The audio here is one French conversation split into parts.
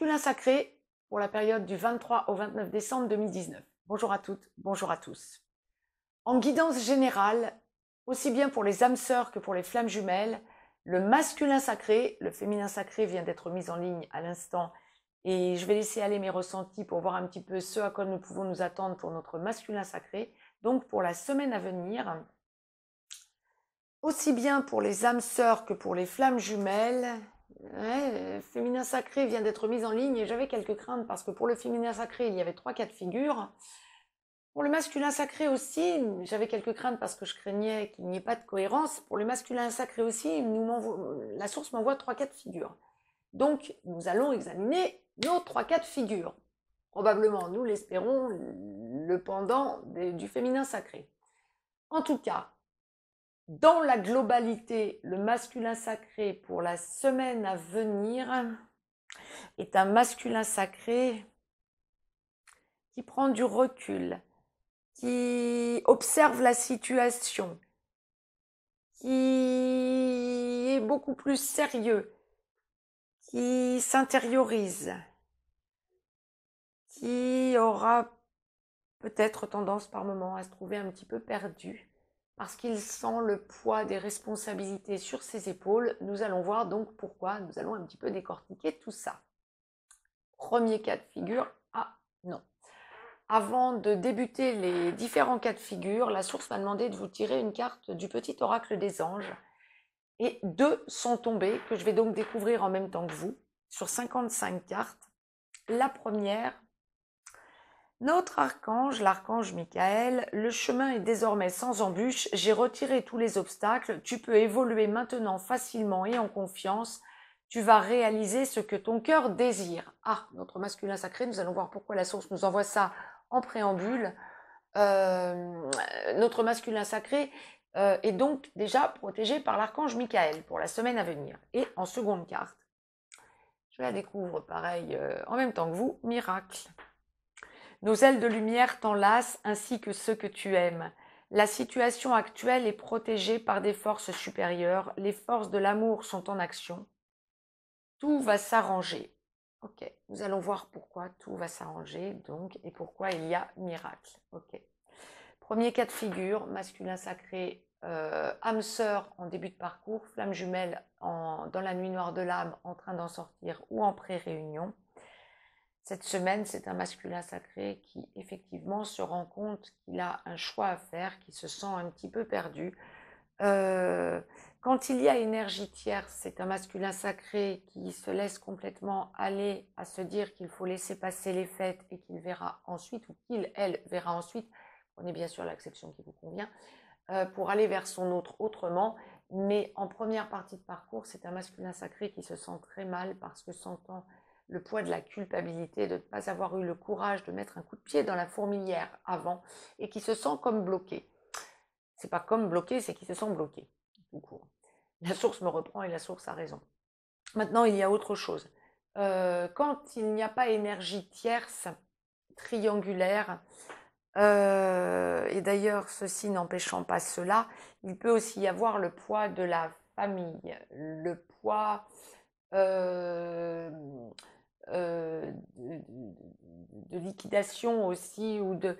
masculin sacré pour la période du 23 au 29 décembre 2019. Bonjour à toutes, bonjour à tous. En guidance générale, aussi bien pour les âmes sœurs que pour les flammes jumelles, le masculin sacré, le féminin sacré vient d'être mis en ligne à l'instant et je vais laisser aller mes ressentis pour voir un petit peu ce à quoi nous pouvons nous attendre pour notre masculin sacré. Donc pour la semaine à venir, aussi bien pour les âmes sœurs que pour les flammes jumelles, le féminin sacré vient d'être mis en ligne et j'avais quelques craintes parce que pour le féminin sacré, il y avait 3-4 figures. Pour le masculin sacré aussi, j'avais quelques craintes parce que je craignais qu'il n'y ait pas de cohérence. Pour le masculin sacré aussi, la source m'envoie 3-4 figures. Donc, nous allons examiner nos 3-4 figures. Probablement, nous l'espérons, le pendant du féminin sacré. En tout cas, dans la globalité, le masculin sacré pour la semaine à venir est un masculin sacré qui prend du recul, qui observe la situation, qui est beaucoup plus sérieux, qui s'intériorise, qui aura peut-être tendance par moment à se trouver un petit peu perdu parce qu'il sent le poids des responsabilités sur ses épaules. Nous allons voir donc pourquoi, nous allons un petit peu décortiquer tout ça. Premier cas de figure, non. Avant de débuter les différents cas de figure, la source m'a demandé de vous tirer une carte du petit oracle des anges. Et 2 sont tombées, que je vais donc découvrir en même temps que vous, sur 55 cartes. La première, notre archange, l'archange Michael, le chemin est désormais sans embûche, j'ai retiré tous les obstacles, tu peux évoluer maintenant facilement et en confiance, tu vas réaliser ce que ton cœur désire. Notre masculin sacré, nous allons voir pourquoi la source nous envoie ça en préambule. Notre masculin sacré est donc déjà protégé par l'archange Michael pour la semaine à venir. Et en seconde carte, je la découvre pareil en même temps que vous, miracle. Nos ailes de lumière t'enlacent ainsi que ceux que tu aimes. La situation actuelle est protégée par des forces supérieures. Les forces de l'amour sont en action. Tout va s'arranger. Ok, nous allons voir pourquoi tout va s'arranger donc et pourquoi il y a miracle. Ok. Premier cas de figure, masculin sacré, âme sœur en début de parcours, flamme jumelle dans la nuit noire de l'âme en train d'en sortir ou en pré-réunion. Cette semaine, c'est un masculin sacré qui effectivement se rend compte qu'il a un choix à faire, qui se sent un petit peu perdu. Quand il y a énergie tierce, c'est un masculin sacré qui se laisse complètement aller à se dire qu'il faut laisser passer les fêtes et qu'il verra ensuite, ou qu'il, elle, verra ensuite, prenez bien sûr l'acception qui vous convient, pour aller vers son autre autrement. Mais en première partie de parcours, c'est un masculin sacré qui se sent très mal parce que sentant le poids de la culpabilité de ne pas avoir eu le courage de mettre un coup de pied dans la fourmilière avant et qui se sent comme bloqué. C'est pas comme bloqué, c'est qu'il se sent bloqué. Tout court. La source me reprend et la source a raison. Maintenant, il y a autre chose. Quand il n'y a pas énergie tierce, triangulaire, et d'ailleurs, ceci n'empêchant pas cela, il peut aussi y avoir le poids de la famille, le poids de liquidation aussi ou de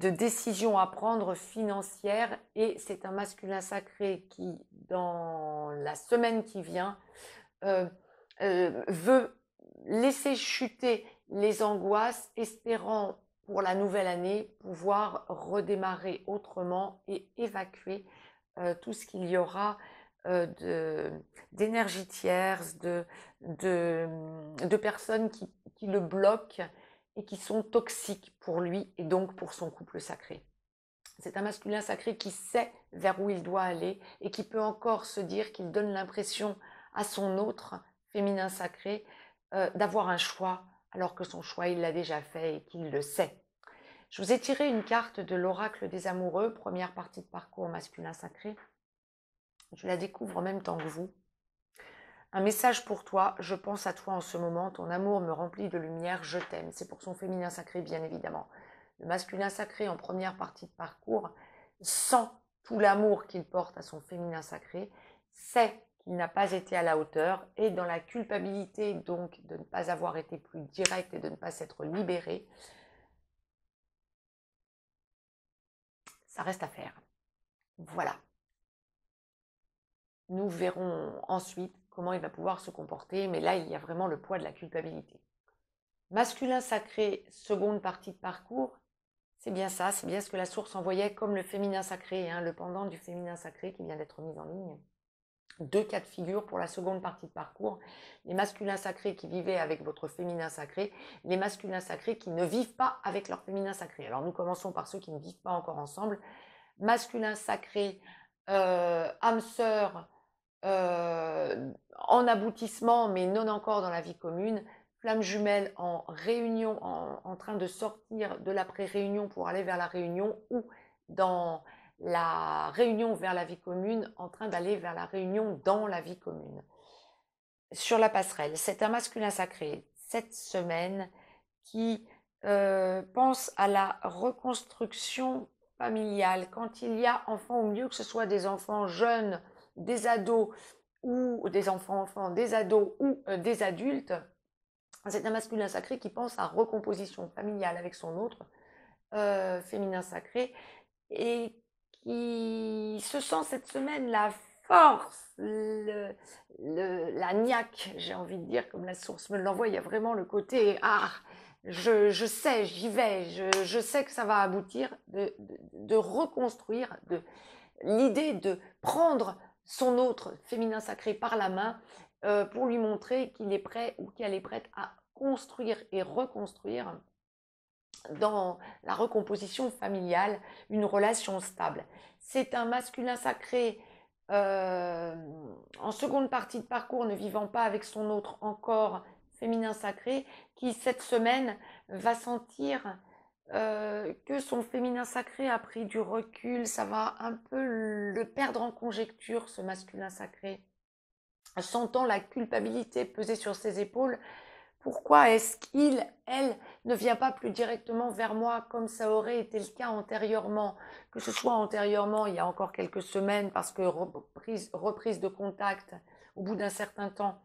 décisions à prendre financières. Et c'est un masculin sacré qui, dans la semaine qui vient, veut laisser chuter les angoisses, espérant pour la nouvelle année pouvoir redémarrer autrement et évacuer tout ce qu'il y aura d'énergie tierce, de personnes qui le bloquent et qui sont toxiques pour lui et donc pour son couple sacré. C'est un masculin sacré qui sait vers où il doit aller et qui peut encore se dire qu'il donne l'impression à son autre féminin sacré d'avoir un choix alors que son choix il l'a déjà fait et qu'il le sait. Je vous ai tiré une carte de l'oracle des amoureux, première partie de parcours masculin sacré. Je la découvre en même temps que vous. Un message pour toi, je pense à toi en ce moment, ton amour me remplit de lumière, je t'aime. C'est pour son féminin sacré, bien évidemment. Le masculin sacré, en première partie de parcours, sent tout l'amour qu'il porte à son féminin sacré, sait qu'il n'a pas été à la hauteur, et dans la culpabilité donc de ne pas avoir été plus direct et de ne pas s'être libéré. Ça reste à faire. Voilà. Nous verrons ensuite comment il va pouvoir se comporter, mais là, il y a vraiment le poids de la culpabilité. Masculin sacré, seconde partie de parcours, c'est bien ça, c'est bien ce que la source envoyait comme le féminin sacré, le pendant du féminin sacré qui vient d'être mis en ligne. 2 cas de figure pour la seconde partie de parcours. Les masculins sacrés qui vivaient avec votre féminin sacré, les masculins sacrés qui ne vivent pas avec leur féminin sacré. Alors nous commençons par ceux qui ne vivent pas encore ensemble. Masculin sacré, âme sœur, en aboutissement mais non encore dans la vie commune, flamme jumelle en réunion, en train de sortir de l'après-réunion pour aller vers la réunion, ou dans la réunion vers la vie commune en train d'aller vers la réunion dans la vie commune. Sur la passerelle, c'est un masculin sacré cette semaine qui pense à la reconstruction familiale. Quand il y a enfants au milieu, que ce soit des enfants jeunes, des ados, ou des enfants, des ados ou des adultes, c'est un masculin sacré qui pense à recomposition familiale avec son autre féminin sacré, et qui se sent cette semaine la force, la niaque, j'ai envie de dire, comme la source me l'envoie. Il y a vraiment le côté je sais, j'y vais, je sais que ça va aboutir, de reconstruire, l'idée de prendre son autre féminin sacré par la main pour lui montrer qu'il est prêt ou qu'elle est prête à construire et reconstruire dans la recomposition familiale une relation stable. C'est un masculin sacré en seconde partie de parcours, ne vivant pas avec son autre encore féminin sacré, qui cette semaine va sentir que son féminin sacré a pris du recul. Ça va un peu le perdre en conjecture, ce masculin sacré, sentant la culpabilité peser sur ses épaules. Pourquoi est-ce qu'il, elle, ne vient pas plus directement vers moi comme ça aurait été le cas antérieurement? Que ce soit antérieurement, il y a encore quelques semaines, parce que reprise de contact au bout d'un certain temps,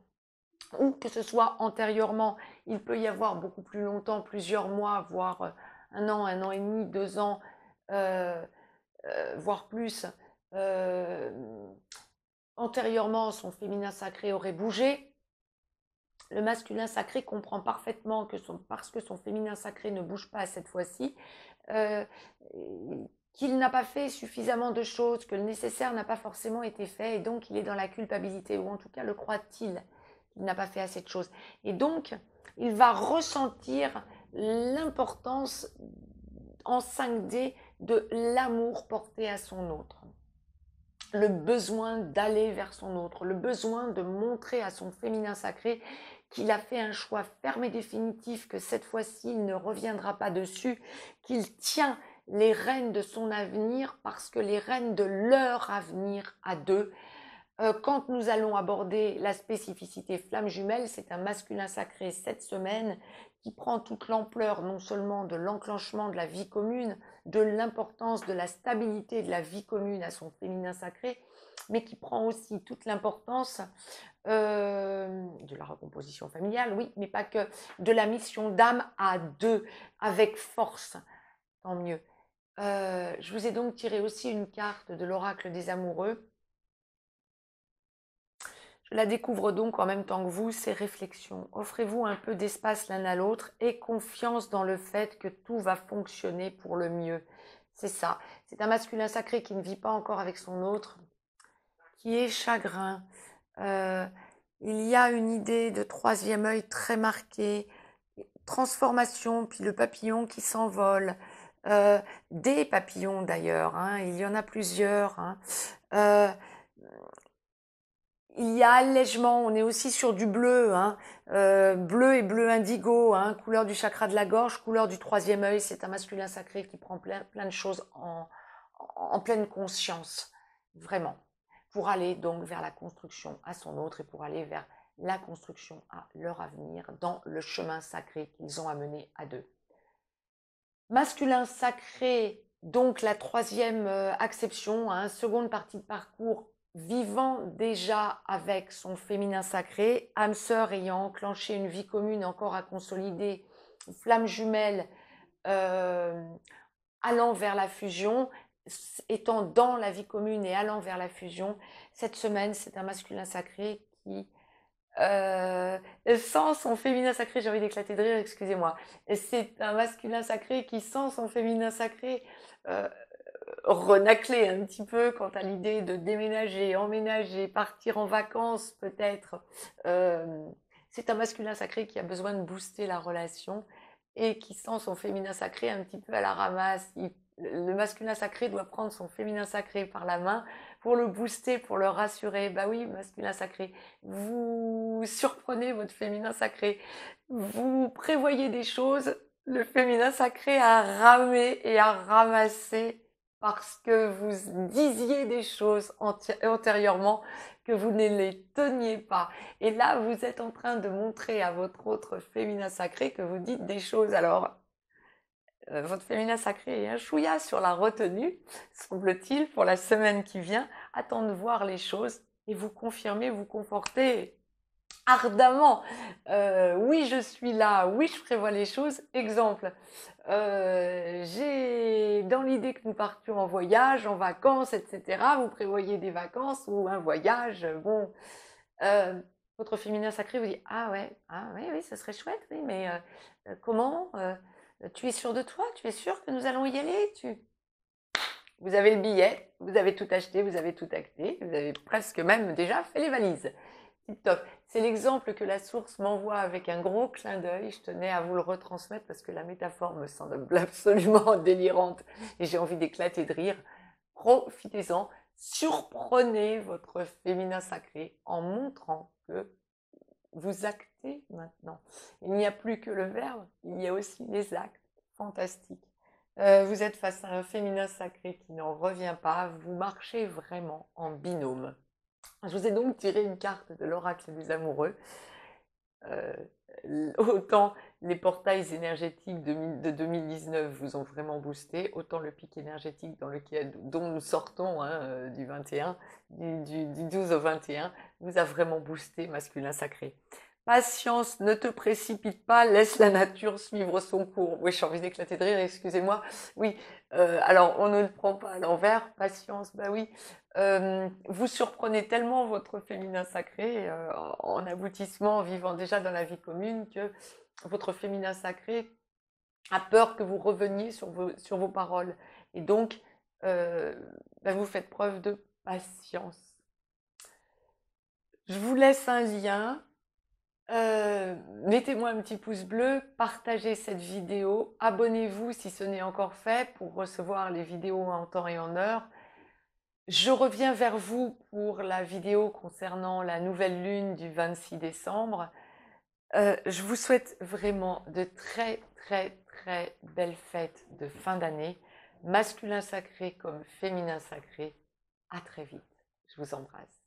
ou que ce soit antérieurement, il peut y avoir beaucoup plus longtemps, plusieurs mois, voire 1 an et demi, 2 ans, voire plus. Antérieurement, son féminin sacré aurait bougé. Le masculin sacré comprend parfaitement que parce que son féminin sacré ne bouge pas cette fois-ci, qu'il n'a pas fait suffisamment de choses, que le nécessaire n'a pas forcément été fait, et donc il est dans la culpabilité, ou en tout cas le croit-il, qu'il n'a pas fait assez de choses. Et donc, il va ressentir l'importance en 5D de l'amour porté à son autre. Le besoin d'aller vers son autre, le besoin de montrer à son féminin sacré qu'il a fait un choix ferme et définitif, que cette fois-ci, il ne reviendra pas dessus, qu'il tient les rênes de son avenir, parce que les rênes de leur avenir à deux. Quand nous allons aborder la spécificité flamme jumelle, c'est un masculin sacré cette semaine qui prend toute l'ampleur non seulement de l'enclenchement de la vie commune, de l'importance de la stabilité de la vie commune à son féminin sacré, mais qui prend aussi toute l'importance de la recomposition familiale, oui, mais pas que, de la mission d'âme à deux, avec force, tant mieux. Je vous ai donc tiré aussi une carte de l'oracle des amoureux. Je la découvre donc en même temps que vous, ces réflexions. Offrez-vous un peu d'espace l'un à l'autre et confiance dans le fait que tout va fonctionner pour le mieux. C'est ça. C'est un masculin sacré qui ne vit pas encore avec son autre, qui est chagrin. Il y a une idée de troisième œil très marquée, transformation, puis le papillon qui s'envole. Des papillons d'ailleurs, il y en a plusieurs. Il y a allègement, on est aussi sur du bleu, bleu et bleu indigo, couleur du chakra de la gorge, couleur du troisième œil. C'est un masculin sacré qui prend plein de choses en pleine conscience, vraiment, pour aller donc vers la construction à son autre et pour aller vers la construction à leur avenir dans le chemin sacré qu'ils ont à mener à deux. Masculin sacré, donc la troisième acception, seconde partie de parcours vivant déjà avec son féminin sacré, âme sœur ayant enclenché une vie commune encore à consolider, flamme jumelle allant vers la fusion, étant dans la vie commune et allant vers la fusion, cette semaine, c'est un masculin sacré qui sent son féminin sacré, j'ai envie d'éclater de rire, excusez-moi. C'est un masculin sacré qui sent son féminin sacré renacler un petit peu quant à l'idée de déménager, emménager, partir en vacances peut-être. C'est un masculin sacré qui a besoin de booster la relation et qui sent son féminin sacré un petit peu à la ramasse. Le masculin sacré doit prendre son féminin sacré par la main pour le booster, pour le rassurer. Bah oui, masculin sacré, vous surprenez votre féminin sacré, vous prévoyez des choses, le féminin sacré a ramé et a ramassé parce que vous disiez des choses antérieurement que vous ne les teniez pas. Et là, vous êtes en train de montrer à votre autre féminin sacré que vous dites des choses. Alors, votre féminin sacré est un chouïa sur la retenue, semble-t-il, pour la semaine qui vient. Attend de voir les choses et vous confirmer, vous conforter ardemment. Oui, je suis là. Oui, je prévois les choses. Exemple, j'ai dans l'idée que nous partions en voyage, en vacances, etc. Vous prévoyez des vacances ou un voyage. Bon, votre féminin sacré vous dit ah ouais, oui, ce serait chouette, oui, mais comment tu es sûr de toi? Tu es sûr que nous allons y aller? Vous avez le billet, vous avez tout acheté, vous avez tout acté, vous avez presque même déjà fait les valises. Tip top. C'est l'exemple que la source m'envoie avec un gros clin d'œil. Je tenais à vous le retransmettre parce que la métaphore me semble absolument délirante et j'ai envie d'éclater de rire. Profitez-en, surprenez votre féminin sacré en montrant que vous actez maintenant. Il n'y a plus que le verbe, il y a aussi les actes. Fantastique. Vous êtes face à un féminin sacré qui n'en revient pas. Vous marchez vraiment en binôme. Je vous ai donc tiré une carte de l'oracle des amoureux. Autant les portails énergétiques de 2019 vous ont vraiment boosté, autant le pic énergétique dont nous sortons du 21, du 12 au 21, vous a vraiment boosté, masculin sacré. Patience, ne te précipite pas, laisse la nature suivre son cours. Oui, j'ai envie d'éclater de rire, excusez-moi. Oui, alors on ne le prend pas à l'envers, patience, bah oui. Vous surprenez tellement votre féminin sacré en aboutissement, en vivant déjà dans la vie commune, que votre féminin sacré a peur que vous reveniez sur vos paroles. Et donc, vous faites preuve de patience. Je vous laisse un lien. Mettez-moi un petit pouce bleu, partagez cette vidéo, abonnez-vous si ce n'est encore fait pour recevoir les vidéos en temps et en heure. Je reviens vers vous pour la vidéo concernant la nouvelle lune du 26 décembre. Je vous souhaite vraiment de très très très belles fêtes de fin d'année, masculin sacré comme féminin sacré. À très vite. Je vous embrasse.